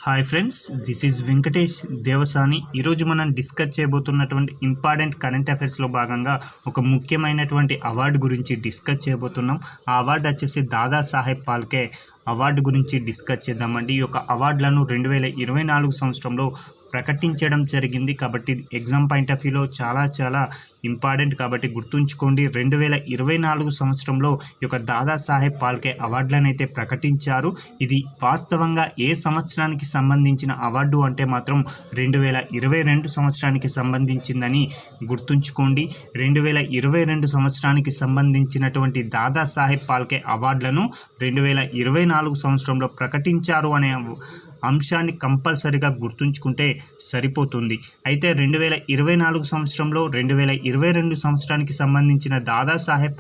Hi friends, this is Venkatesh Devasani. ఈరోజు మనం discuss చేయబోతున్నటువంటి important current అఫైర్స్లో భాగంగా ఒక ముఖ్యమైనటువంటి అవార్డు గురించి డిస్కస్ చేయబోతున్నాం. ఆ అవార్డు వచ్చేసి దాదాసాహెబ్ ఫాల్కే అవార్డు గురించి డిస్కస్ చేద్దామండి. ఈ యొక్క అవార్డులను 2024 సంవత్సరంలో ప్రకటించడం జరిగింది. కాబట్టి ఎగ్జామ్ పాయింట్ ఆఫ్ వ్యూలో చాలా ఇంపార్టెంట్, కాబట్టి గుర్తుంచుకోండి. 2024 సంవత్సరంలో ఈ యొక్క దాదాసాహెబ్ ఫాల్కే అవార్డులను అయితే ప్రకటించారు. ఇది వాస్తవంగా ఏ సంవత్సరానికి సంబంధించిన అవార్డు అంటే మాత్రం 2022 సంవత్సరానికి సంబంధించిందని గుర్తుంచుకోండి. 2022 సంవత్సరానికి సంబంధించినటువంటి దాదాసాహెబ్ ఫాల్కే అవార్డులను 2024 సంవత్సరంలో ప్రకటించారు అనే అంశాన్ని కంపల్సరిగా గుర్తుంచుకుంటే సరిపోతుంది. అయితే 2024 సంవత్సరంలో 2022 సంవత్సరానికి సంబంధించిన దాదాసాహెబ్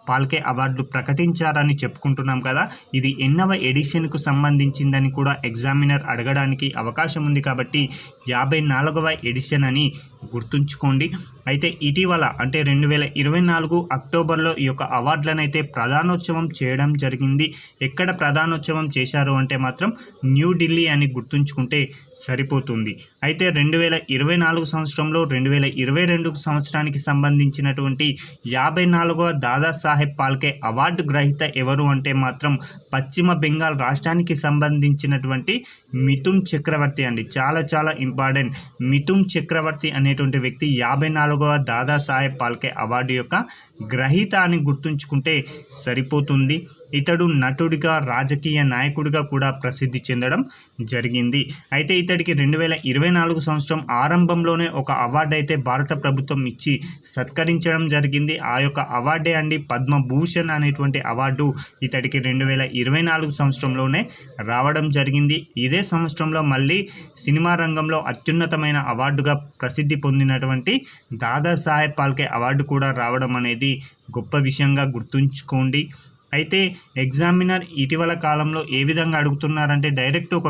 ఫాల్కే అవార్డులు ప్రకటించారని చెప్పుకుంటున్నాం కదా. ఇది ఎన్నవ ఎడిషన్కు సంబంధించిందని కూడా ఎగ్జామినర్ అడగడానికి అవకాశం ఉంది. కాబట్టి 54వ ఎడిషన్ అని గుర్తుంచుకోండి. అయితే ఇటీవల అంటే 2024 అక్టోబర్లో ఈ యొక్క అవార్డులను అయితే ప్రధానోత్సవం చేయడం జరిగింది. ఎక్కడ ప్రధానోత్సవం చేశారు అంటే మాత్రం న్యూఢిల్లీ అని గుర్తుంచుకుంటే సరిపోతుంది. అయితే 2024 సంవత్సరంలో 2022 సంవత్సరానికి సంబంధించినటువంటి 54వ దాదాసాహెబ్ ఫాల్కే అవార్డు గ్రహీత ఎవరు అంటే మాత్రం పశ్చిమ బెంగాల్ రాష్ట్రానికి సంబంధించినటువంటి మిథున్ చక్రవర్తి అండి. చాలా ఇంపార్టెంట్. మిథున్ చక్రవర్తి అనేటువంటి వ్యక్తి 54వ దాదాసాహెబ్ ఫాల్కే అవార్డు యొక్క గ్రహీత అని గుర్తుంచుకుంటే సరిపోతుంది. ఇతడు నటుడిగా, రాజకీయ నాయకుడిగా కూడా ప్రసిద్ధి చెందడం జరిగింది. అయితే ఇతడికి 2024 సంవత్సరం ఆరంభంలోనే ఒక అవార్డు అయితే భారత ప్రభుత్వం ఇచ్చి సత్కరించడం జరిగింది. ఆ యొక్క అవార్డే అండి పద్మభూషణ్ అనేటువంటి అవార్డు ఇతడికి 2024 సంవత్సరంలోనే రావడం జరిగింది. ఇదే సంవత్సరంలో మళ్ళీ సినిమా రంగంలో అత్యున్నతమైన అవార్డుగా ప్రసిద్ధి పొందినటువంటి దాదాసాహెబ్ ఫాల్కే అవార్డు కూడా రావడం అనేది గొప్ప విషయంగా గుర్తుంచుకోండి. అయితే ఎగ్జామినర్ ఇటీవల కాలంలో ఏ విధంగా అడుగుతున్నారంటే డైరెక్ట్ ఒక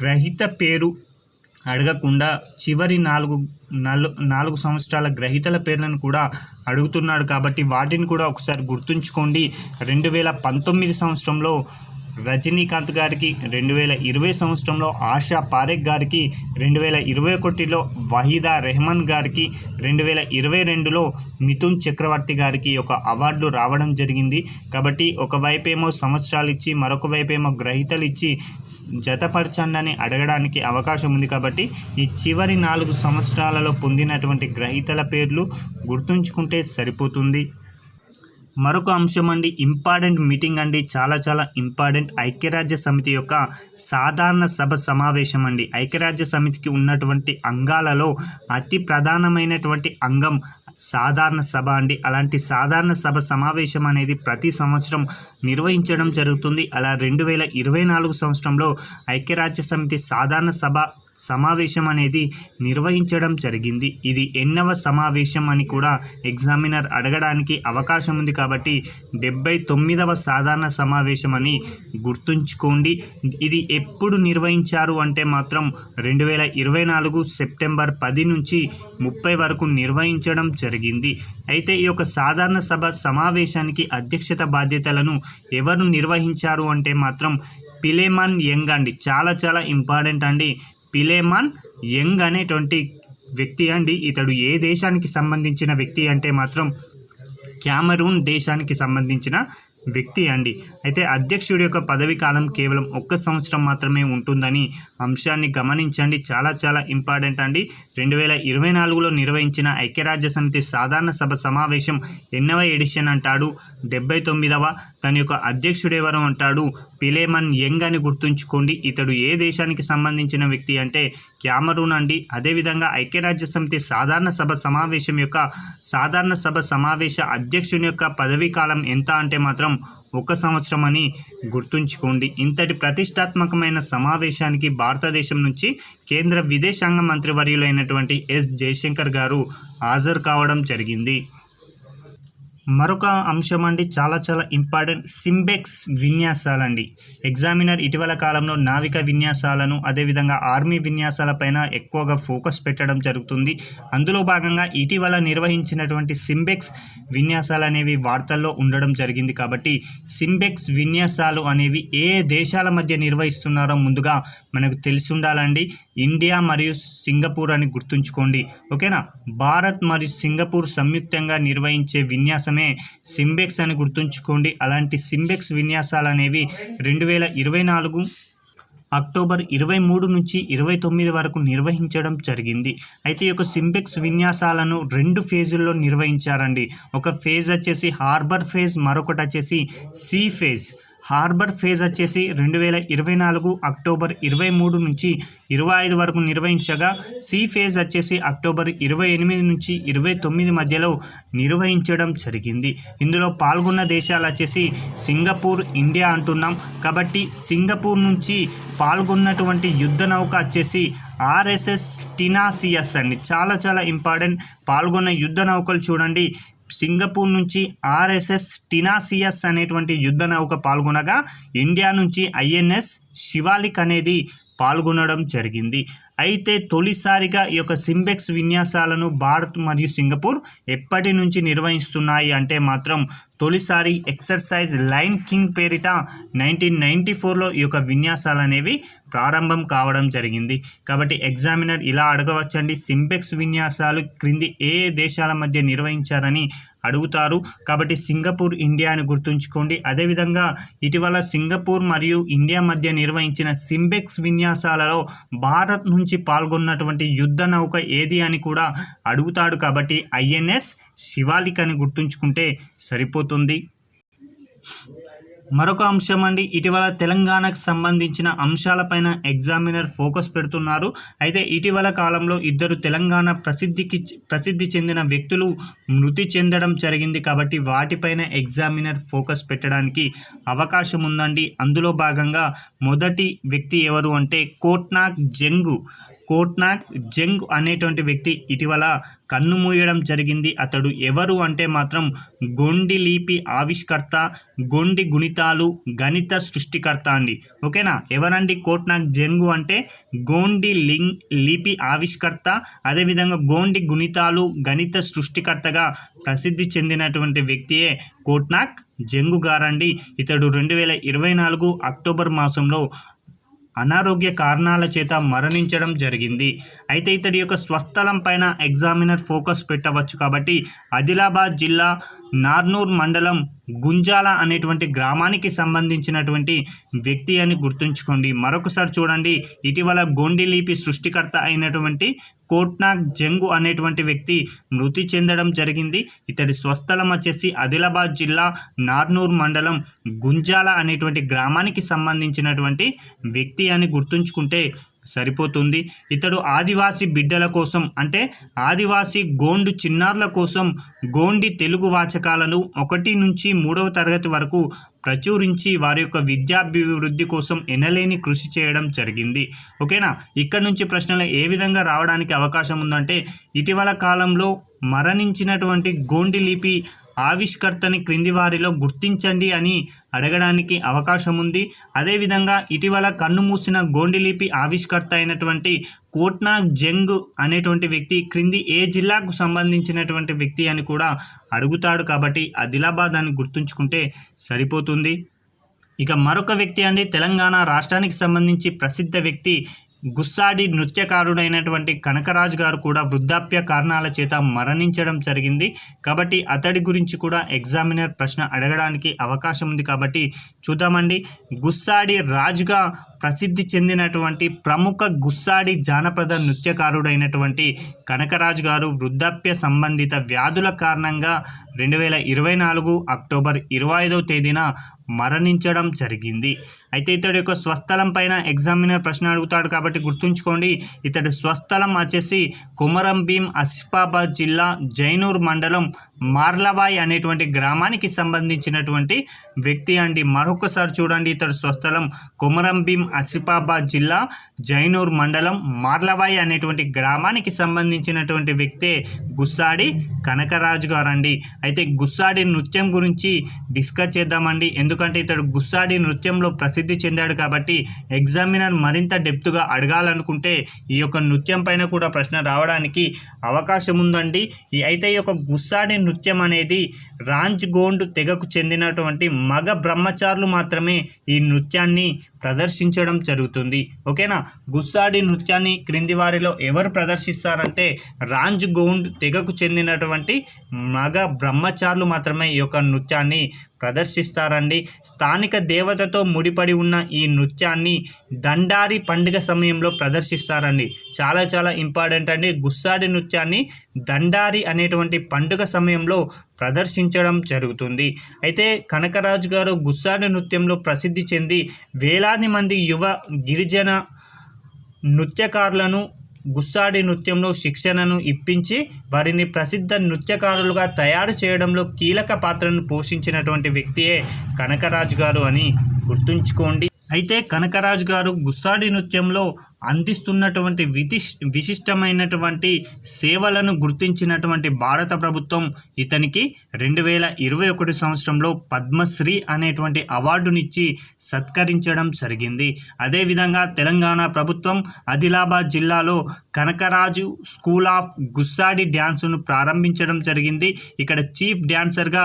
గ్రహీత పేరు అడగకుండా చివరి నాలుగు సంవత్సరాల గ్రహీతల పేర్లను కూడా అడుగుతున్నాడు. కాబట్టి వాటిని కూడా ఒకసారి గుర్తుంచుకోండి. 2019 సంవత్సరంలో రజనీకాంత్ గారికి, 2020 సంవత్సరంలో ఆశా పారేఖ్ గారికి, 2021లో వహీదా రెహమాన్ గారికి, 2022లో మిథున్ చక్రవర్తి గారికి ఒక అవార్డు రావడం జరిగింది. కాబట్టి ఒకవైపేమో సంవత్సరాలు ఇచ్చి మరొక వైపేమో గ్రహీతలు ఇచ్చి జతపరచండి అడగడానికి అవకాశం ఉంది. కాబట్టి ఈ చివరి 4 సంవత్సరాలలో పొందినటువంటి గ్రహీతల పేర్లు గుర్తుంచుకుంటే సరిపోతుంది. మరొక అంశం అండి, ఇంపార్టెంట్ మీటింగ్ అండి, చాలా ఇంపార్టెంట్. ఐక్యరాజ్య సమితి యొక్క సాధారణ సభ సమావేశం అండి. ఐక్యరాజ్య సమితికి ఉన్నటువంటి అంగాలలో అతి ప్రధానమైనటువంటి అంగం సాధారణ సభ అండి. అలాంటి సాధారణ సభ సమావేశం అనేది ప్రతి సంవత్సరం నిర్వహించడం జరుగుతుంది. అలా 2024 సంవత్సరంలో ఐక్యరాజ్య సమితి సాధారణ సభ సమావేశం అనేది నిర్వహించడం జరిగింది. ఇది ఎన్నవ సమావేశం అని కూడా ఎగ్జామినర్ అడగడానికి అవకాశం ఉంది. కాబట్టి 79వ సాధారణ సమావేశం అని గుర్తుంచుకోండి. ఇది ఎప్పుడు నిర్వహించారు అంటే మాత్రం 2024 సెప్టెంబర్ 10 నుంచి 30 వరకు నిర్వహించడం జరిగింది. అయితే ఈ యొక్క సాధారణ సభ సమావేశానికి అధ్యక్షత బాధ్యతలను ఎవరు నిర్వహించారు అంటే మాత్రం పిలేమాన్ యంగ్ అండి. చాలా ఇంపార్టెంట్ అండి. పిలేమాన్ యంగ్ అనేటువంటి వ్యక్తి అండి. ఇతడు ఏ దేశానికి సంబంధించిన వ్యక్తి అంటే మాత్రం క్యామరూన్ దేశానికి సంబంధించిన వ్యక్తి అండి. అయితే అధ్యక్షుడి యొక్క పదవి కాలం కేవలం 1 సంవత్సరం మాత్రమే ఉంటుందని అంశాన్ని గమనించండి. చాలా ఇంపార్టెంట్ అండి. 2024లో నిర్వహించిన ఐక్యరాజ్య సమితి సాధారణ సభ సమావేశం ఎన్నవ ఎడిషన్ అంటాడు? 79వ. తన యొక్క అధ్యక్షుడు ఎవరు అంటాడు? పిలేమాన్ యంగ్ అని గుర్తుంచుకోండి. ఇతడు ఏ దేశానికి సంబంధించిన వ్యక్తి అంటే క్యామరూన్ అండి. అదేవిధంగా ఐక్యరాజ్య సమితి సాధారణ సభ సమావేశం యొక్క సాధారణ సభ సమావేశ అధ్యక్షుని యొక్క పదవీ కాలం ఎంత అంటే మాత్రం 1 సంవత్సరం అని గుర్తుంచుకోండి. ఇంతటి ప్రతిష్టాత్మకమైన సమావేశానికి భారతదేశం నుంచి కేంద్ర విదేశాంగ మంత్రివర్యులైనటువంటి ఎస్ జయశంకర్ గారు హాజరు కావడం జరిగింది. మరొక అంశం అండి, చాలా ఇంపార్టెంట్, సింబెక్స్ విన్యాసాలండి. ఎగ్జామినర్ ఇటీవల కాలంలో నావిక విన్యాసాలను అదేవిధంగా ఆర్మీ విన్యాసాలపైన ఎక్కువగా ఫోకస్ పెట్టడం జరుగుతుంది. అందులో భాగంగా ఇటీవల నిర్వహించినటువంటి సింబెక్స్ విన్యాసాలు అనేవి వార్తల్లో ఉండడం జరిగింది. కాబట్టి సింబెక్స్ విన్యాసాలు అనేవి ఏ దేశాల మధ్య నిర్వహిస్తున్నారో ముందుగా మనకు తెలిసి ఉండాలండి. ఇండియా మరియు సింగపూర్ అని గుర్తుంచుకోండి, ఓకేనా. భారత్ మరియు సింగపూర్ సంయుక్తంగా నిర్వహించే విన్యాసమే సింబెక్స్ అని గుర్తుంచుకోండి. అలాంటి సింబెక్స్ విన్యాసాలు అనేవి 2024 అక్టోబర్ 23 నుంచి 29 వరకు నిర్వహించడం జరిగింది. అయితే ఈ యొక్క సింబెక్స్ విన్యాసాలను 2 ఫేజుల్లో నిర్వహించారండి. ఒక ఫేజ్ వచ్చేసి హార్బర్ ఫేజ్, మరొకటి వచ్చేసి సీ ఫేజ్. హార్బర్ ఫేజ్ వచ్చేసి 2024 అక్టోబర్ 23 నుంచి 25 వరకు నిర్వహించగా, సీ ఫేజ్ వచ్చేసి అక్టోబర్ 28 నుంచి 29 మధ్యలో నిర్వహించడం జరిగింది. ఇందులో పాల్గొన్న దేశాలు వచ్చేసి సింగపూర్, ఇండియా అంటున్నాం. కాబట్టి సింగపూర్ నుంచి పాల్గొన్నటువంటి యుద్ధ నౌక వచ్చేసి ఆర్ఎస్ఎస్ టినాసియస్ అండి. చాలా ఇంపార్టెంట్. పాల్గొన్న యుద్ధ నౌకలు చూడండి, సింగపూర్ నుంచి ఆర్ఎస్ఎస్ టినాసియస్ అనేటువంటి యుద్ధ నౌక పాల్గొనగా, ఇండియా నుంచి ఐఎన్ఎస్ శివాలిక్ అనేది పాల్గొనడం జరిగింది. అయితే తొలిసారిగా ఈ యొక్క సింబెక్స్ విన్యాసాలను భారత్ మరియు సింగపూర్ ఎప్పటి నుంచి నిర్వహిస్తున్నాయి అంటే మాత్రం తొలిసారి ఎక్సర్సైజ్ లైన్ కింగ్ పేరిట 1994లో ఈ యొక్క విన్యాసాలు అనేవి ప్రారంభం కావడం జరిగింది. కాబట్టి ఎగ్జామినర్ ఇలా అడగవచ్చండి, సింబెక్స్ విన్యాసాలు క్రింది ఏ దేశాల మధ్య నిర్వహించారని అడుగుతారు. కాబట్టి సింగపూర్, ఇండియా అని గుర్తుంచుకోండి. అదేవిధంగా ఇటీవల సింగపూర్ మరియు ఇండియా మధ్య నిర్వహించిన సింబెక్స్ విన్యాసాలలో భారత్ నుంచి పాల్గొన్నటువంటి యుద్ధ నౌక ఏది అని కూడా అడుగుతాడు. కాబట్టి ఐఎన్ఎస్ శివాలిక్ అని గుర్తుంచుకుంటే సరిపోతుంది. మరొక అంశం అండి, ఇటీవల తెలంగాణకు సంబంధించిన అంశాలపైన ఎగ్జామినర్ ఫోకస్ పెడుతున్నారు. అయితే ఇటీవల కాలంలో 2 తెలంగాణ ప్రసిద్ధి చెందిన వ్యక్తులు మృతి చెందడం జరిగింది. కాబట్టి వాటిపైన ఎగ్జామినర్ ఫోకస్ పెట్టడానికి అవకాశం ఉందండి. అందులో భాగంగా మొదటి వ్యక్తి ఎవరు అంటే కోట్నాక్ జంగ్ అనేటువంటి వ్యక్తి ఇటీవల కన్ను మూయడం జరిగింది. అతడు ఎవరు అంటే మాత్రం గోండి లిపి ఆవిష్కర్త, గోండి గుణితాలు గణిత సృష్టికర్త అండి, ఓకేనా. ఎవరండి కోట్నాక్ జంగు అంటే గోండి లిపి ఆవిష్కర్త, అదేవిధంగా గోండి గుణితాలు గణిత సృష్టికర్తగా ప్రసిద్ధి చెందినటువంటి వ్యక్తియే కోట్నాక్ జంగు గారండి. ఇతడు 2024 అక్టోబర్ మాసంలో అనారోగ్య కారణాల చేత మరణించడం జరిగింది. అయితే ఇతడి యొక్క స్వస్థలం పైన ఎగ్జామినర్ ఫోకస్ పెట్టవచ్చు. కాబట్టి ఆదిలాబాద్ జిల్లా నార్నూర్ మండలం గుంజాల అనేటువంటి గ్రామానికి సంబంధించినటువంటి వ్యక్తి అని గుర్తుంచుకోండి. మరొకసారి చూడండి, ఇటీవల గోండి లిపి సృష్టికర్త అయినటువంటి కోట్నాక్ జంగు అనేటువంటి వ్యక్తి మృతి చెందడం జరిగింది. ఇతడి స్వస్థలం వచ్చేసి ఆదిలాబాద్ జిల్లా నార్నూర్ మండలం గుంజాల అనేటువంటి గ్రామానికి సంబంధించినటువంటి వ్యక్తి అని గుర్తుంచుకుంటే సరిపోతుంది. ఇతడు ఆదివాసీ బిడ్డల కోసం అంటే ఆదివాసీ గోండు చిన్నారుల కోసం గోండి తెలుగు వాచకాలను 1 నుంచి 3వ తరగతి వరకు ప్రచురించి వారి యొక్క విద్యాభివృద్ధి కోసం ఎనలేని కృషి చేయడం జరిగింది, ఓకేనా. ఇక్కడ నుంచి ప్రశ్నలు ఏ విధంగా రావడానికి అవకాశం ఉందంటే, ఇటీవల కాలంలో మరణించినటువంటి గోండి లిపి ఆవిష్కర్తని క్రింది వారిలో గుర్తించండి అని అడగడానికి అవకాశం ఉంది. అదేవిధంగా ఇటీవల కన్నుమూసిన గోండి లిపి ఆవిష్కర్త అయినటువంటి కోట్నాక్ జంగ్ అనేటువంటి వ్యక్తి క్రింది ఏ జిల్లాకు సంబంధించినటువంటి వ్యక్తి అని కూడా అడుగుతాడు. కాబట్టి ఆదిలాబాద్ అని గుర్తుంచుకుంటే సరిపోతుంది. ఇక మరొక వ్యక్తి అండి, తెలంగాణ రాష్ట్రానికి సంబంధించి ప్రసిద్ధ వ్యక్తి గుస్సాడి నృత్యకారుడైనటువంటి కనకరాజు గారు కూడా వృద్ధాప్య కారణాల చేత మరణించడం జరిగింది. కాబట్టి అతడి గురించి కూడా ఎగ్జామినర్ ప్రశ్న అడగడానికి అవకాశం ఉంది. కాబట్టి చూద్దామండి. గుస్సాడి రాజుగా ప్రసిద్ధి చెందినటువంటి ప్రముఖ గుస్సాడి జానపద నృత్యకారుడైనటువంటి కనకరాజు గారు వృద్ధాప్య సంబంధిత వ్యాధుల కారణంగా 2024 అక్టోబర్ 25వ తేదీన మరణించడం జరిగింది. అయితే ఇతడి యొక్క స్వస్థలం పైన ఎగ్జామినర్ ప్రశ్న అడుగుతాడు. కాబట్టి గుర్తుంచుకోండి, ఇతడి స్వస్థలం వచ్చేసి కొమరం భీం ఆసిఫాబాద్ జిల్లా జైనూర్ మండలం మార్లవాయ్ అనేటువంటి గ్రామానికి సంబంధించినటువంటి వ్యక్తి అండి. మరొకసారి చూడండి, ఇతడు స్వస్థలం కొమరంభీం ఆసిఫాబాద్ జిల్లా జైనూర్ మండలం మార్లవాయ్ అనేటువంటి గ్రామానికి సంబంధించినటువంటి వ్యక్తే గుస్సాడి కనకరాజు గారండి. అయితే గుస్సాడి నృత్యం గురించి డిస్కస్ చేద్దామండి. ఎందుకంటే ఇతడు గుస్సాడి నృత్యంలో ప్రసిద్ధి చెందాడు కాబట్టి ఎగ్జామినర్ మరింత డెప్త్గా అడగాలనుకుంటే ఈ యొక్క నృత్యం పైన కూడా ప్రశ్న రావడానికి అవకాశం ఉందండి. అయితే ఈ యొక్క గుస్సాడి నృత్యం అనేది రాంజ్గోండ్ తెగకు చెందినటువంటి మగ బ్రహ్మచారులు మాత్రమే ఈ నృత్యాన్ని ప్రదర్శించడం జరుగుతుంది. ఓకేనా. గుస్సాడి నృత్యాన్ని క్రింది వారిలో ఎవరు ప్రదర్శిస్తారంటే రాంజ్గోండ్ తెగకు చెందినటువంటి మగ బ్రహ్మచారులు మాత్రమే ఈ యొక్క నృత్యాన్ని ప్రదర్శిస్తారండి. స్థానిక దేవతతో ముడిపడి ఉన్న ఈ నృత్యాన్ని దండారి పండుగ సమయంలో ప్రదర్శిస్తారండి. చాలా చాలా ఇంపార్టెంట్ అండి. గుస్సాడి నృత్యాన్ని దండారి అనేటువంటి పండుగ సమయంలో ప్రదర్శించడం జరుగుతుంది. అయితే కనకరాజు గారు గుస్సాడి నృత్యంలో ప్రసిద్ధి చెంది వేలాది మంది యువ గిరిజన నృత్యకారులను గుస్సాడి నృత్యంలో శిక్షణను ఇప్పించి వారిని ప్రసిద్ధ నృత్యకారులుగా తయారు చేయడంలో కీలక పాత్రను పోషించినటువంటి వ్యక్తియే కనకరాజు గారు అని గుర్తుంచుకోండి. అయితే కనకరాజు గారు గుస్సాడి నృత్యంలో అందిస్తున్నటువంటి విశిష్టమైనటువంటి సేవలను గుర్తించినటువంటి భారత ప్రభుత్వం ఇతనికి 2021 సంవత్సరంలో పద్మశ్రీ అనేటువంటి అవార్డునిచ్చి సత్కరించడం జరిగింది. అదేవిధంగా తెలంగాణ ప్రభుత్వం ఆదిలాబాద్ జిల్లాలో కనకరాజు స్కూల్ ఆఫ్ గుస్సాడి డ్యాన్స్ను ప్రారంభించడం జరిగింది. ఇక్కడ చీఫ్ డ్యాన్సర్గా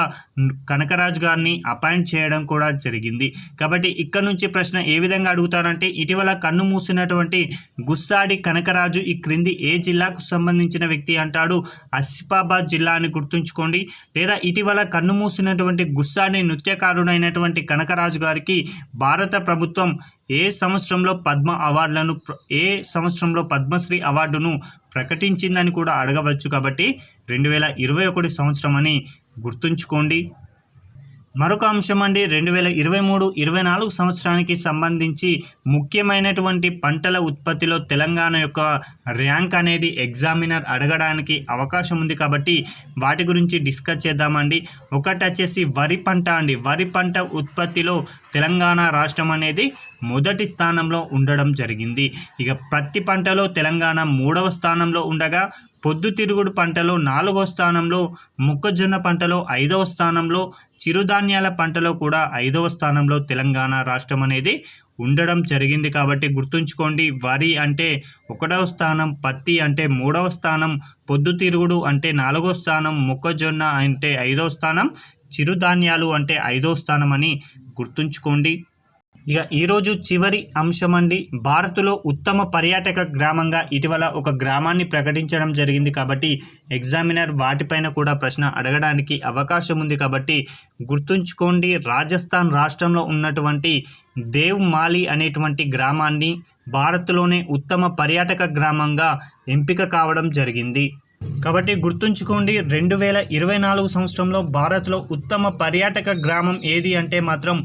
కనకరాజు గారిని అపాయింట్ చేయడం కూడా జరిగింది. కాబట్టి ఇక్కడ నుంచి ప్రశ్న ఏ విధంగా అడుగుతారంటే ఇటీవల కన్ను మూసినటువంటి గుస్సాడి కనకరాజు ఈ క్రింది ఏ జిల్లాకు సంబంధించిన వ్యక్తి అంటాడు. ఆసిఫాబాద్ జిల్లా అని గుర్తుంచుకోండి. లేదా ఇటీవల కన్ను మూసినటువంటి గుస్సాడి నృత్యకారుడైనటువంటి కనకరాజు గారికి భారత ప్రభుత్వం ఏ సంవత్సరంలో పద్మశ్రీ అవార్డును ప్రకటించిందని కూడా అడగవచ్చు. కాబట్టి 2021 సంవత్సరం అని గుర్తుంచుకోండి. మరొక అంశం అండి, 2023-24 సంవత్సరానికి సంబంధించి ముఖ్యమైనటువంటి పంటల ఉత్పత్తిలో తెలంగాణ యొక్క ర్యాంక్ అనేది ఎగ్జామినర్ అడగడానికి అవకాశం ఉంది. కాబట్టి వాటి గురించి డిస్కస్ చేద్దామండి. ఒకటి వచ్చేసి వరి పంట అండి. వరి పంట ఉత్పత్తిలో తెలంగాణ రాష్ట్రం అనేది మొదటి స్థానంలో ఉండడం జరిగింది. ఇక పత్తి పంటలో తెలంగాణ 3వ స్థానంలో ఉండగా పొద్దుతిరుగుడు పంటలో 4వ స్థానంలో, మొక్కజొన్న పంటలో 5వ స్థానంలో, చిరుధాన్యాల పంటలో కూడా 5వ స్థానంలో తెలంగాణ రాష్ట్రం అనేది ఉండడం జరిగింది. కాబట్టి గుర్తుంచుకోండి, వరి అంటే 1వ స్థానం, పత్తి అంటే 3వ స్థానం, పొద్దుతిరుగుడు అంటే 4వ స్థానం, మొక్కజొన్న అంటే 5వ స్థానం, చిరుధాన్యాలు అంటే 5వ స్థానం అని గుర్తుంచుకోండి. ఇక ఈరోజు చివరి అంశం అండి, భారత్లో ఉత్తమ పర్యాటక గ్రామంగా ఇటీవల ఒక గ్రామాన్ని ప్రకటించడం జరిగింది. కాబట్టి ఎగ్జామినర్ వాటిపైన కూడా ప్రశ్న అడగడానికి అవకాశం ఉంది. కాబట్టి గుర్తుంచుకోండి, రాజస్థాన్ రాష్ట్రంలో ఉన్నటువంటి దేవ్మాలి అనేటువంటి గ్రామాన్ని భారత్లోనే ఉత్తమ పర్యాటక గ్రామంగా ఎంపిక కావడం జరిగింది. కాబట్టి గుర్తుంచుకోండి, 2024 సంవత్సరంలో భారత్లో ఉత్తమ పర్యాటక గ్రామం ఏది అంటే మాత్రం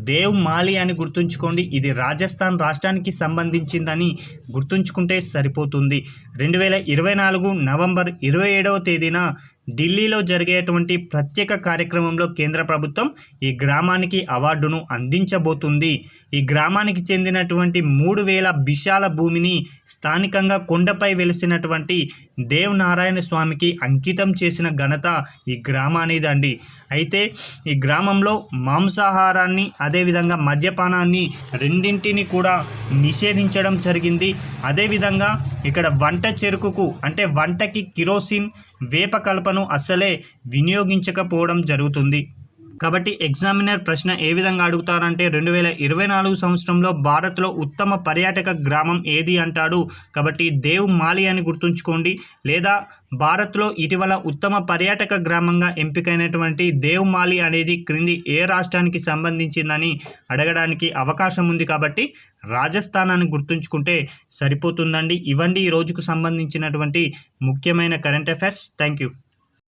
దేవ్మాలి అని గుర్తుంచుకోండి. ఇది రాజస్థాన్ రాష్ట్రానికి సంబంధించిందని గుర్తుంచుకుంటే సరిపోతుంది. 2024 నవంబర్ 27వ తేదీన ఢిల్లీలో జరిగేటువంటి ప్రత్యేక కార్యక్రమంలో కేంద్ర ప్రభుత్వం ఈ గ్రామానికి అవార్డును అందించబోతుంది. ఈ గ్రామానికి చెందినటువంటి 3000 బిషాల భూమిని స్థానికంగా కొండపై వెలిసినటువంటి దేవ్ నారాయణ స్వామికి అంకితం చేసిన ఘనత ఈ గ్రామానిదండి. అయితే ఈ గ్రామంలో మాంసాహారాన్ని అదేవిధంగా మద్యపానాన్ని రెండింటిని కూడా నిషేధించడం జరిగింది. అదేవిధంగా ఇక్కడ వంట చెరుకుకు అంటే వంటకి కిరోసిన్, వేప కలపను అస్సలే వినియోగించకపోవడం జరుగుతుంది. కాబట్టి ఎగ్జామినర్ ప్రశ్న ఏ విధంగా అడుగుతారంటే 2024 సంవత్సరంలో భారత్లో ఉత్తమ పర్యాటక గ్రామం ఏది అంటాడు. కాబట్టి దేవ్మాలి అని గుర్తుంచుకోండి. లేదా భారత్లో ఇటీవల ఉత్తమ పర్యాటక గ్రామంగా ఎంపికైనటువంటి దేవ్మాలి అనేది క్రింది ఏ రాష్ట్రానికి సంబంధించిందని అడగడానికి అవకాశం ఉంది. కాబట్టి రాజస్థాన్ అని గుర్తుంచుకుంటే సరిపోతుందండి. ఇవండి ఈ రోజుకు సంబంధించినటువంటి ముఖ్యమైన కరెంట్ అఫైర్స్. Thank you.